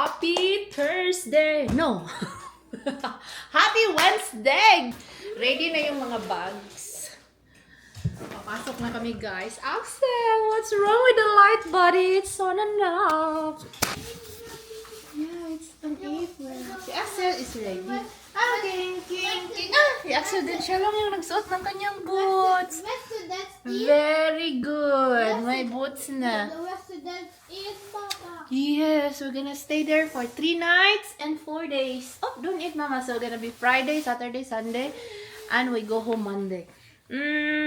Happy Thursday! No! Happy Wednesday! Ready na yung mga bags. Papasok na kami, guys. Axel, what's wrong with the light, buddy? It's on and off. Yeah, it's an April. Si Axel is ready. King. Si Axel din siya lang yung nagsuot ng kanyang boots. Very good. May boots na. The resident is Papa. Yes, we're gonna stay there for 3 nights and 4 days. Oh, don't eat, Mama. So, gonna be Friday, Saturday, Sunday, and we go home Monday.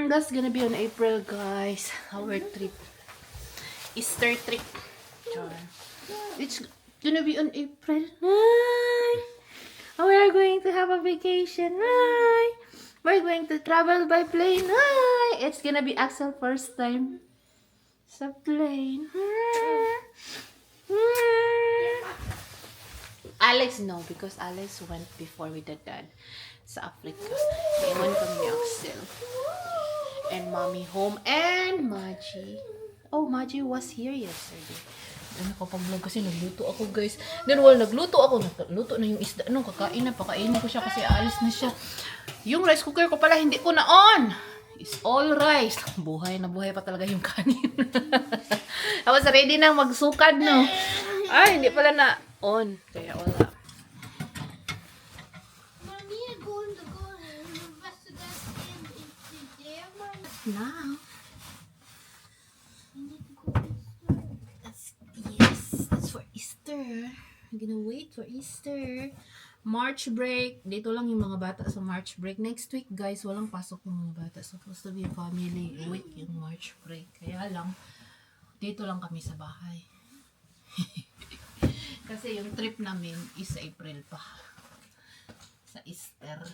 That's gonna be on April, guys. Our trip. Easter trip. It's gonna be on April. Hi. We are going to have a vacation. Hi. We're going to travel by plane. Hi. It's gonna be Axel first time sa plane. Alex, no, because Alex went before with the dad sa Africa. Iwan kami ni Axel. And mommy home. And Maji. Oh, Maji was here yesterday. Ano ko pag-vlog kasi nagluto ako, guys. Then while nagluto ako, nagluto na yung isda. Anong kakain na, pakainin ko siya kasi aalis na siya. Yung rice cooker ko pala, hindi ko na on. It's all rice. Buhay na buhay pa talaga yung kanin. I was ready na magsukad, no? Ay, hindi pala na on. Kaya wala. Mommy is going to go to the resident is there. Now, We need to go to that's for Easter. I'm gonna wait for Easter. March break. Dito lang yung mga bata sa March break. Next week, guys, walang pasok yung mga bata. Supposed to be a family week yung March break. Kaya lang, dito lang kami sa bahay. Kasi yung trip namin is April pa. Sa Easter.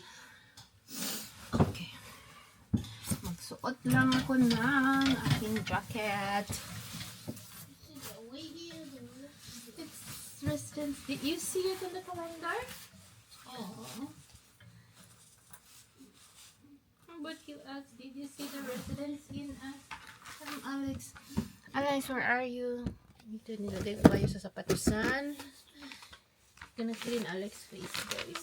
Okay. Magsuot lang ako ng aking jacket. It's residence. Did you see it in the calendar? Oh. But you asked, did you see the residence in Alex? Alex, where are you? Ito, nilagay ko kayo sa sapatusan. Gonna clean Alex's face, guys.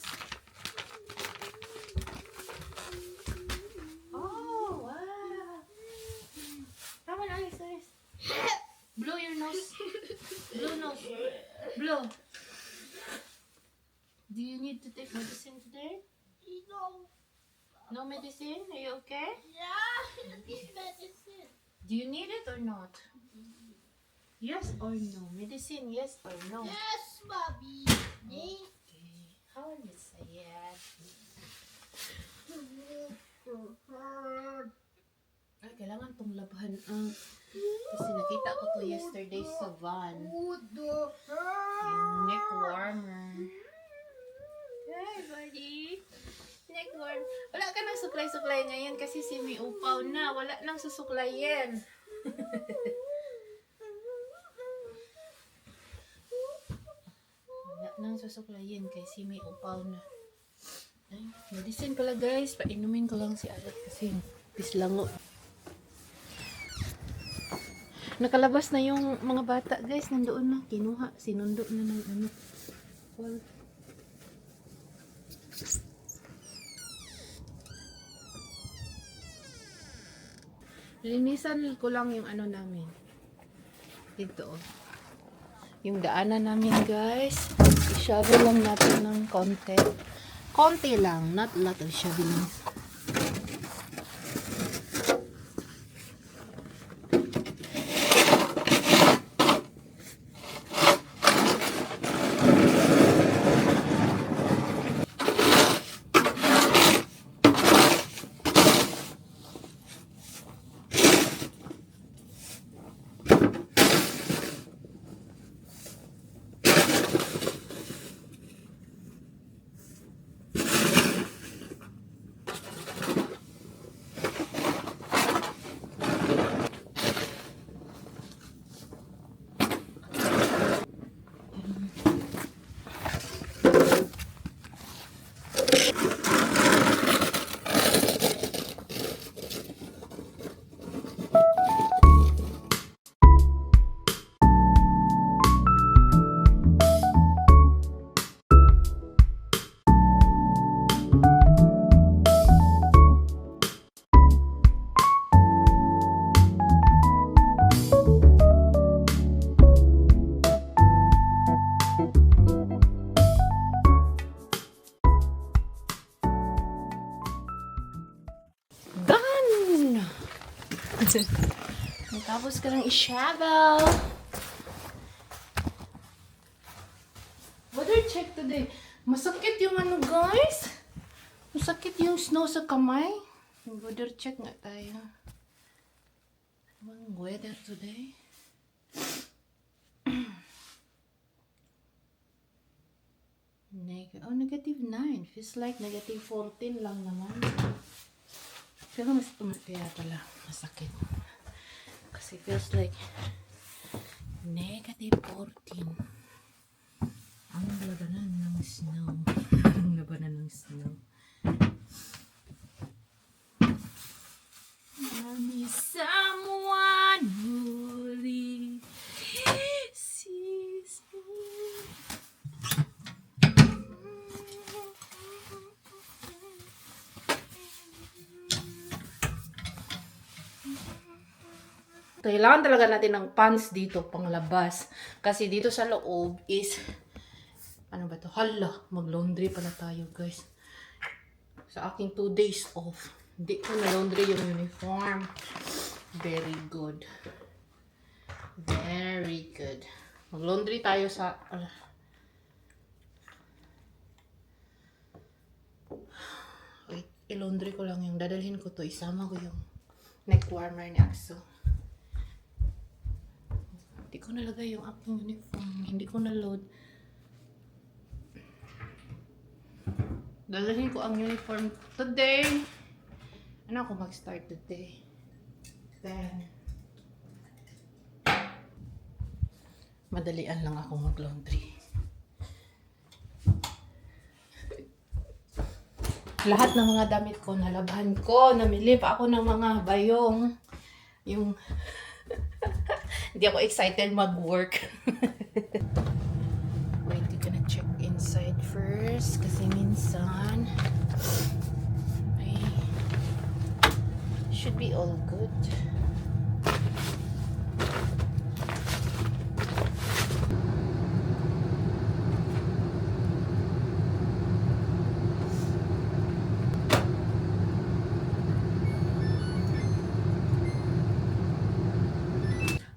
Oh, wow. Come on, Alex. Blow your nose. Blow nose. Blow. Do you need to take medicine today? No. No medicine? Are you okay? Yeah, this medicine. Do you need it or not? Yes or no? Medicine, yes or no? Yes, Mommy. Okay. How will you say it? Ay, kailangan tong labhan. Kasi nakita ko to yesterday sa van. Yung neck warmer. Hey, buddy. Neck warm. Wala ka nang suklay-suklay ngayon kasi si may upaw na. Wala nang susuklayin. Wala nang susuklayin kay si may upaw na. Ay, medicine pala, guys. Painumin ko lang si Alex kasi pislango. Nakalabas na yung mga bata, guys. Nandoon na. Kinuha. Sinundo na ng ano. Well, linisan ko lang yung ano namin. Dito. Yung daanan namin, guys. I-shovel lang natin ng konti. Konti lang. Not a lot of shoveling. Natapos ka ng i-shovel. Weather check today. Masakit yung ano, guys. Masakit yung snow sa kamay. Weather check nga tayo. Anong weather today? Negative 9. Feels like negative 14 lang naman. Pero mas kaya pala masakit. Kasi feels like negative 14. Ang labanan ng snow. Ang labanan ng snow. I need someone who really sees me. Kailangan talaga natin ng pants dito panglabas. Kasi dito sa loob is, ano ba to? Hala, mag-laundry pala tayo, guys. Sa aking 2 days off, hindi ko na-laundry yung uniform. Very good. Very good. Mag-laundry tayo sa... wait, i-laundry ko lang yung dadalhin ko to. Isama ko yung neck warmer ni Akso. Hindi ko nalagay yung aking uniform. Hindi ko na-load. Dalahin ko ang uniform today. Ano ako mag-start today? 10. Madalian lang ako mag-laundry. Lahat ng mga damit ko, nalabhan ko. Namili pa ako ng mga bayong. Yung... Hindi ako excited mag-work. Wait, I'm gonna check inside first. Kasi minsan, ay, should be all good.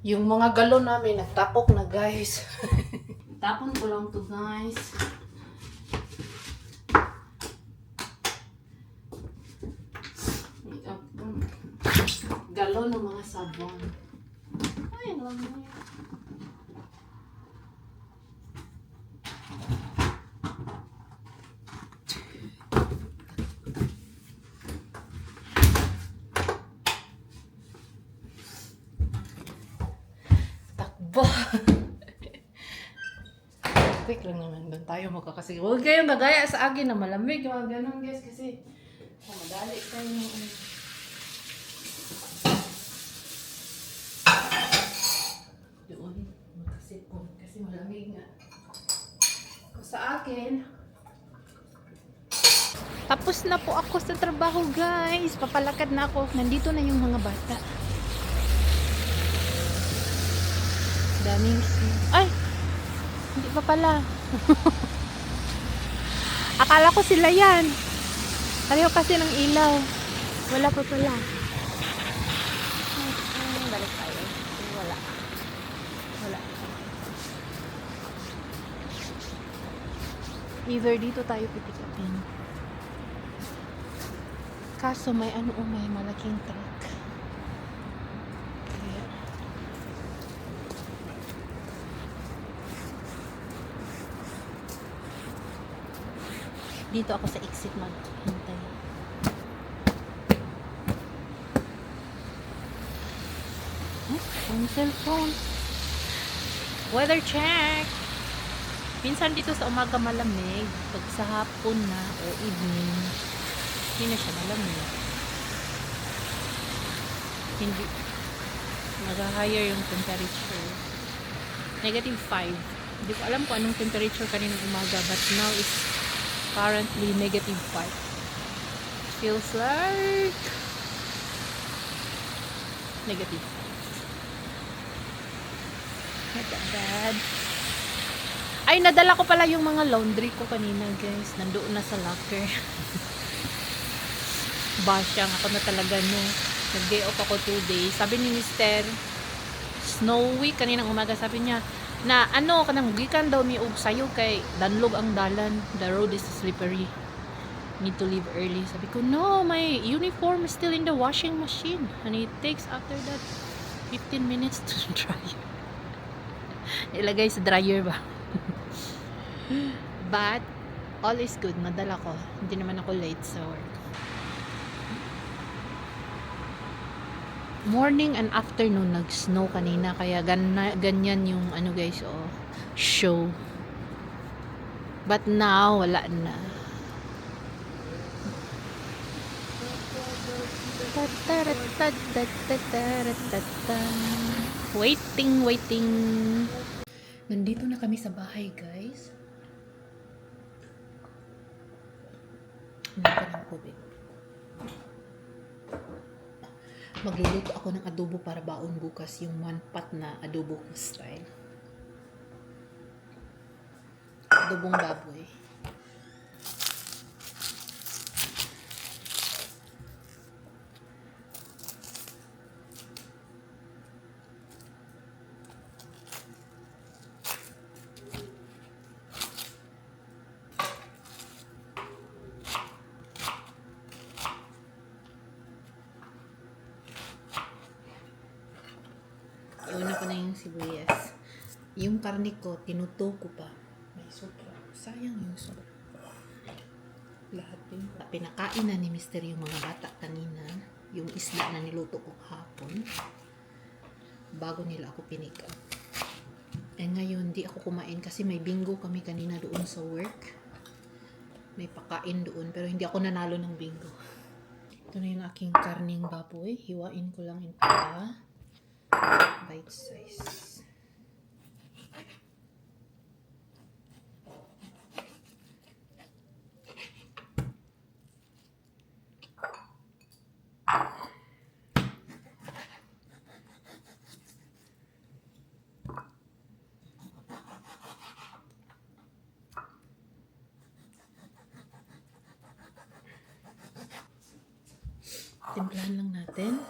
Yung mga galon namin, nagtapok na, guys. Tapon ko lang to, guys. Galon ng mga sabon. Ay, lang mo yan. Quick lang naman doon tayo magkakasig. Huwag kayong nagaya sa akin na malamig. Mga ganun, guys, kasi madali tayo ng doon magkasipon kasi malamig nga. Kung sa akin, tapos na po ako sa trabaho, guys. Papalakad na ako. Nandito na yung mga bata. Daming ay! Hindi pa pala. Akala ko sila yan. Pareho kasi ng ilaw. Wala pa pala. Balik tayo. Wala. Wala. Either dito tayo pitikapin. Kaso may may malaking truck. Dito ako sa exit maghintay. Ang cellphone. Weather check. Minsan dito sa umaga malamig. Pag sa hapon na o evening, hindi na siya malamig. Hindi. Mag-higher yung temperature. Negative 5. Hindi ko alam kung anong temperature kaninang umaga, but now is currently negative 5. Feels like negative 5. Not that bad. Ay, nadala ko pala yung mga laundry ko kanina, guys. Nandoon na sa locker. Basyang ako na talaga, no. Nag-day off ako 2 days. Sabi ni Mister, snowy kaninang umaga. Sabi niya, na ano, kanang gikan daw mi og sayo kay danlog ang dalan. The road is slippery. Need to leave early. Sabi ko, no, my uniform is still in the washing machine. And it takes after that 15 minutes to dry. Ilagay sa dryer ba? But, all is good. Nadala ko. Hindi naman ako late sa work. Morning and afternoon nag-snow kanina. Kaya ganyan yung ano guys, oh, show. But now, wala na. Waiting. Nandito na kami sa bahay, guys. Hindi ng COVID. Magluluto ako ng adobo para baon bukas, yung one pot na adobo style. Adobong baboy. Iuna ko na yung sibuyas. Yung karne ko, tinuto ko pa. May sobra. Sayang yung sobra. Lahat yun. Pinakain na ni Mister yung mga bata kanina. Yung isda na niluto ko kahapon. Bago nila ako pinika. Eh ngayon, di ako kumain kasi may bingo kami kanina doon sa work. May pakain doon. Pero hindi ako nanalo ng bingo. Ito na yung aking karning baboy. Hiwain ko lang ito pa. Bite size. Timplahan lang natin.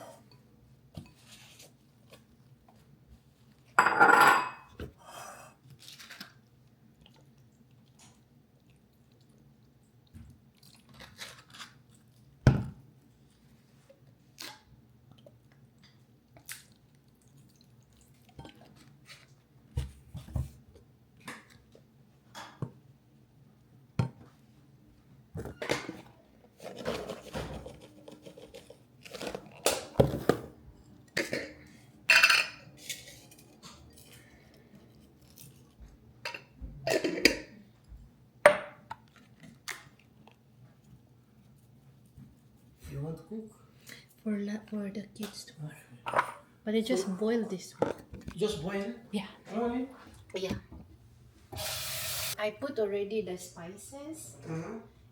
You want to cook? For the kids tomorrow. But I just boiled this one. Just boil it. Yeah. Only. Yeah. I put already the spices.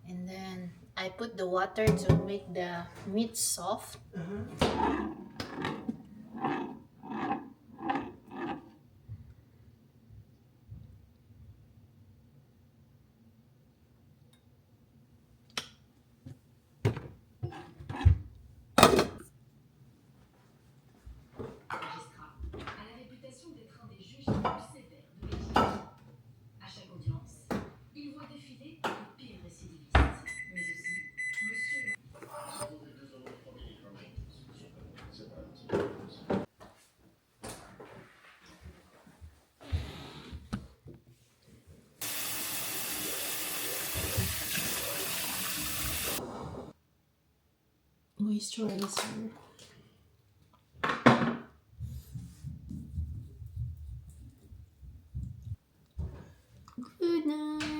And then I put the water to make the meat soft. A la réputation d'être un des juges les plus sévères de l'équité. À chaque audience, il voit défiler les pires récidivistes, mais aussi Monsieur le... Moisturizer. Good night.